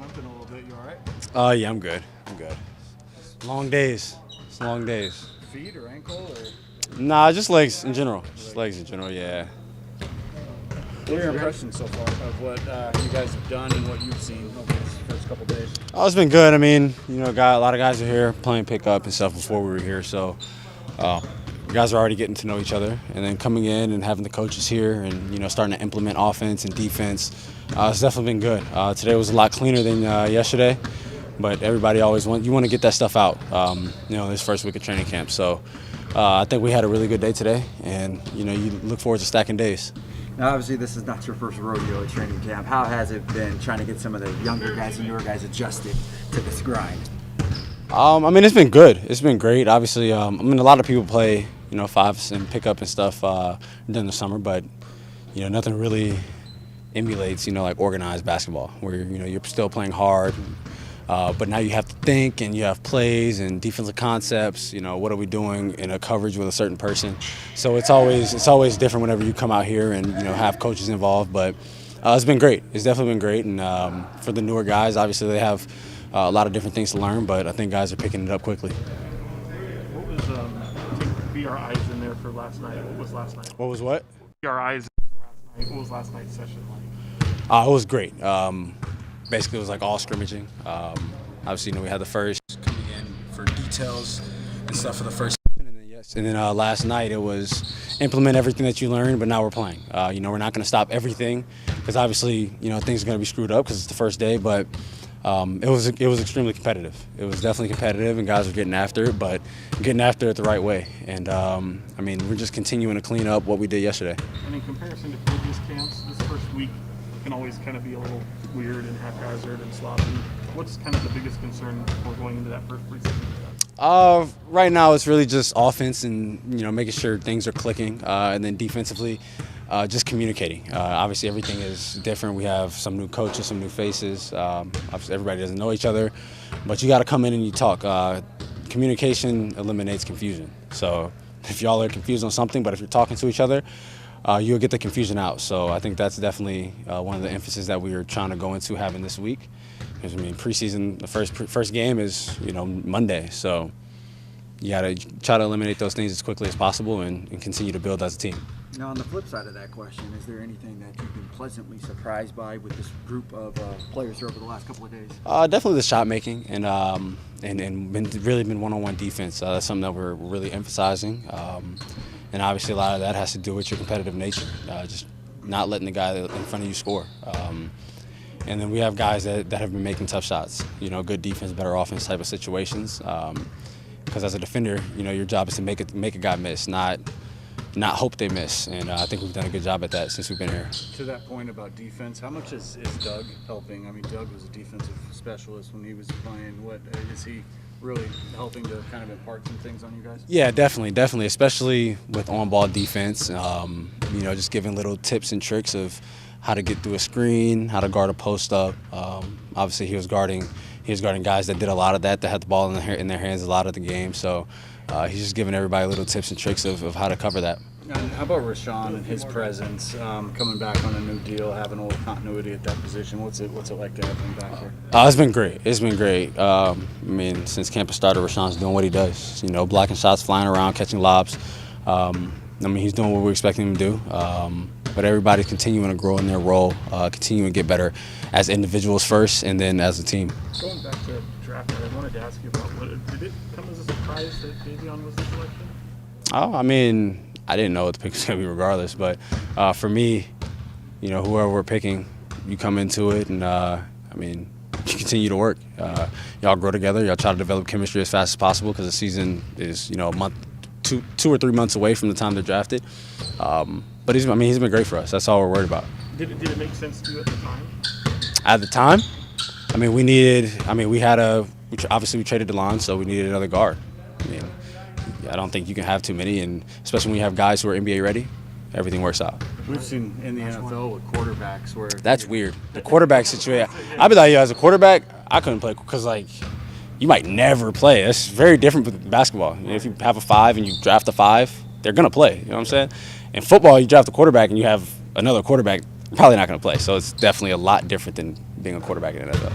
limping a little bit. You all right? Yeah, I'm good. I'm good. Long days. It's long days. Feet or ankle or? Nah, just legs in general. Just legs in general, yeah. What are your impressions so far of what you guys have done and what you've seen over these first couple days? Oh, it's been good. I mean, a lot of guys are here playing pickup and stuff before we were here, so guys are already getting to know each other. And then coming in and having the coaches here and, starting to implement offense and defense, it's definitely been good. Today was a lot cleaner than yesterday, but everybody always want to get that stuff out, this first week of training camp. So I think we had a really good day today, and, you look forward to stacking days. Now, obviously, this is not your first rodeo at training camp. How has it been trying to get some of the younger guys and newer guys adjusted to this grind? It's been good. It's been great. Obviously, a lot of people play, fives and pickup and stuff during the summer, but, nothing really emulates, like organized basketball where, you're still playing hard. But now you have to think, and you have plays and defensive concepts. What are we doing in a coverage with a certain person? So it's always different whenever you come out here and have coaches involved. But it's been great. It's definitely been great. And for the newer guys, obviously they have a lot of different things to learn. But I think guys are picking it up quickly. What was be our eyes in there for last night? What was last night? What was what? Be our eyes for last night. What was last night's session like? It was great. Basically, it was like all scrimmaging. Obviously, we had the first coming in for details and stuff for the first. And then last night it was implement everything that you learned, but now we're playing. We're not going to stop everything because obviously, things are going to be screwed up because it's the first day. But it was extremely competitive. It was definitely competitive, and guys were getting after it, but getting after it the right way. And we're just continuing to clean up what we did yesterday. And in comparison to previous camps, this first week can always kind of be a little weird and haphazard and sloppy. What's kind of the biggest concern before going into that first preseason? Right now it's really just offense and making sure things are clicking, and then defensively, just communicating. Obviously everything is different. We have some new coaches, some new faces. Obviously everybody doesn't know each other, but you got to come in and you talk. Communication eliminates confusion. So if y'all are confused on something, but if you're talking to each other, you'll get the confusion out. So I think that's definitely one of the emphasis that we are trying to go into having this week. Because preseason, the first game is Monday. So you got to try to eliminate those things as quickly as possible and continue to build as a team. Now, on the flip side of that question, is there anything that you've been pleasantly surprised by with this group of players here over the last couple of days? Definitely the shot making and really been one-on-one defense. That's something that we're really emphasizing. And obviously a lot of that has to do with your competitive nature, just not letting the guy in front of you score. And then we have guys that have been making tough shots, good defense, better offense type of situations. Because as a defender, your job is to make a guy miss, not hope they miss. And I think we've done a good job at that since we've been here. To that point about defense, how much is Doug helping? Doug was a defensive specialist when he was playing. What is he really helping to kind of impart some things on you guys? Yeah, definitely, especially with on-ball defense. Just giving little tips and tricks of how to get through a screen, how to guard a post up. Obviously, he was guarding guys that did a lot of that had the ball in their hands a lot of the game. So he's just giving everybody little tips and tricks of how to cover that. And how about Rashawn and his presence, coming back on a new deal, having a little continuity at that position? What's it like to have him back here? It's been great. It's been great. Since camp has started, Rashawn's doing what he does. Blocking shots, flying around, catching lobs. He's doing what we're expecting him to do. But everybody's continuing to grow in their role, continuing to get better as individuals first, and then as a team. Going back to draft, I wanted to ask you about did it come as a surprise that Davion was the selection? I didn't know what the pick was going to be regardless, but for me, whoever we're picking, you come into it and, you continue to work. Y'all grow together. Y'all try to develop chemistry as fast as possible because the season is, a month, two or 3 months away from the time they're drafted. But he's been great for us. That's all we're worried about. Did it make sense to you at the time? At the time, obviously we traded DeLon, so we needed another guard. I don't think you can have too many, and especially when you have guys who are NBA ready, everything works out. We've seen in the NFL with quarterbacks where that's weird. The quarterback situation. I'd be like, as a quarterback, I couldn't play because you might never play. It's very different with basketball. If you have a 5 and you draft a 5, they're gonna play. You know what I'm saying? In football, you draft a quarterback and you have another quarterback, probably not gonna play. So it's definitely a lot different than being a quarterback in the NFL.